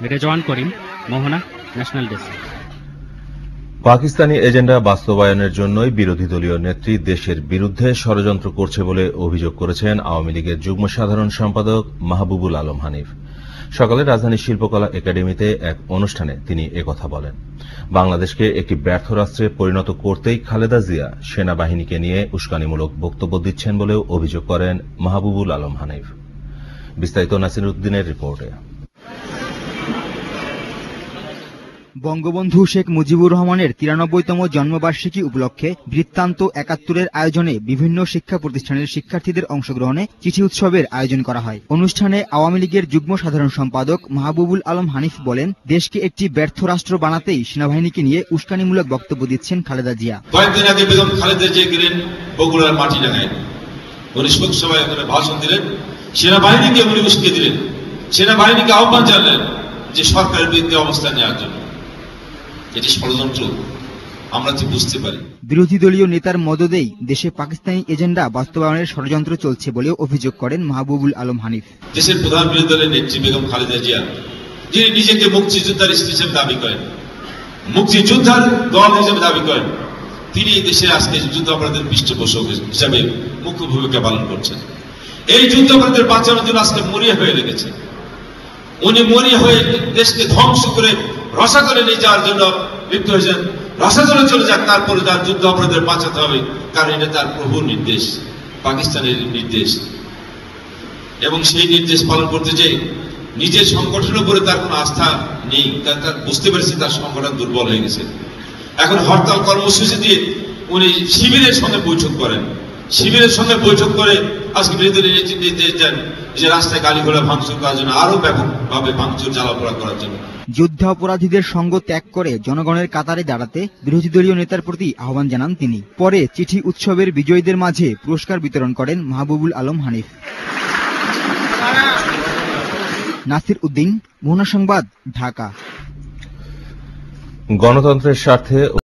রেজওয়ান করিম, মোহনা, national desk. Pakistani agenda বাস্তবায়নের জন্যই বিরোধী দলীয় নেত্রী দেশের বিরুদ্ধে ষড়যন্ত্র করছে বলে অভিযোগ করেছেন আওয়ামী লীগের যুগ্ম সাধারণ সম্পাদক মাহবুবুল আলম হানিফ। সকালে রাজধানীর শিল্পকলা একাডেমিতে এক অনুষ্ঠানে তিনি একথা বলেন। বাংলাদেশকে একটি ব্যর্থ রাষ্ট্রে পরিণত করতেই খালেদা জিয়া সেনাবাহিনীকে নিয়ে উস্কানিমূলক বক্তব্য দিচ্ছেন বলেও অভিযোগ করেন মাহবুবুল আলম হানিফ। বিস্তারিত নাসির উদ্দিনের রিপোর্টে। বঙ্গবন্ধু শেখ মুজিবুর রহমানের ৯৩তম জন্মবার্ষিকী উপলক্ষে বৃত্তান্ত ৭১-এর আয়োজনে বিভিন্ন শিক্ষা প্রতিষ্ঠানের শিক্ষার্থীদের অংশগ্রহণে চিঠি উৎসবের আয়োজন করা হয়। অনুষ্ঠানে আওয়ামী লীগের যুগ্ম সাধারণ সম্পাদক মাহবুবুল আলম হানিফ বলেন, দেশকে একটি ব্যর্থ রাষ্ট্র বানাতেই সেনাবাহিনীকে নিয়ে উস্কানিমূলক বক্তব্য দিচ্ছেন খালেদা জিয়া। কয়েকদিন আগে বেগম খালেদা জিয়া গেলেন বগুড়ার মাটি ডাঙায়, উনি শোকসভায় ভাষণ দিলেন, সেনাবাহিনীকে উনি উস্কে দিলেন, সেনাবাহিনীকে আহ্বান জানালেন যে সরকারের বিরুদ্ধে অবস্থান নেওয়ার জন্য। এটি ষড়যন্ত্র আমরা তো বুঝতে পারি। বিরোধী দলীয় নেতার মদদেই দেশে পাকিস্তানি এজেন্ডা বাস্তবায়নের ষড়যন্ত্র চলছে বলেও অভিযোগ করেন মাহবুবুল আলম হানিফ। দেশের প্রধান বিরোধী দলের নেত্রী বেগম খালেদা জিয়া, যিনি নিজেকে মুক্তিযোদ্ধার স্ত্রী হিসেবে দাবি করেন, মুক্তিযোদ্ধার দল হিসেবে দাবি করেন, তিনি দেশের আজকে যুদ্ধ অপরাধের পৃষ্ঠপোষক হিসাবে মুখ্য ভূমিকা পালন করছেন। এই যুদ্ধ অপরাধের বাঁচানোর জন্য আজকে মরিয়া হয়ে লেগেছে। উনি মরিয়া হয়ে দেশকে ধ্বংস করে রসাতলে নিয়ে যাওয়ার জন্য লিপ্ত হয়েছেন। রসাতলে চলে যাক, তারপরে তার যুদ্ধ অপরাধের বাঁচাতে হবে, কারণ এটা তার প্রভুর নির্দেশ, পাকিস্তানের নির্দেশ। এবং সেই নির্দেশ পালন করতে যে নিজের সংগঠনের উপরে তার কোনো আস্থা নেই, তার বুঝতে পেরেছে তার সংগঠন দুর্বল হয়ে গেছে। এখন হরতাল কর্মসূচি দিয়ে উনি শিবিরের সঙ্গে বৈঠক করেন, শিবিরের সঙ্গে বৈঠক করে আজকে বিরোধী নির্দেশ দেন যে রাস্তায় গাড়ি ঘোড়া ভাঙচুর করার জন্য, আরো ব্যাপকভাবে ভাঙচুর চালাপড়া করার জন্য। যুদ্ধাপরাধীদের সঙ্গ ত্যাগ করে জনগণের কাতারে দাঁড়াতে বিরোধী দলীয় নেতার প্রতি আহ্বান জানান তিনি। পরে চিঠি উৎসবের বিজয়ীদের মাঝে পুরস্কার বিতরণ করেন মাহবুবুল আলম হানিফ। নাসির উদ্দিন, মোহনা সংবাদ, ঢাকা। গণতন্ত্রের স্বার্থে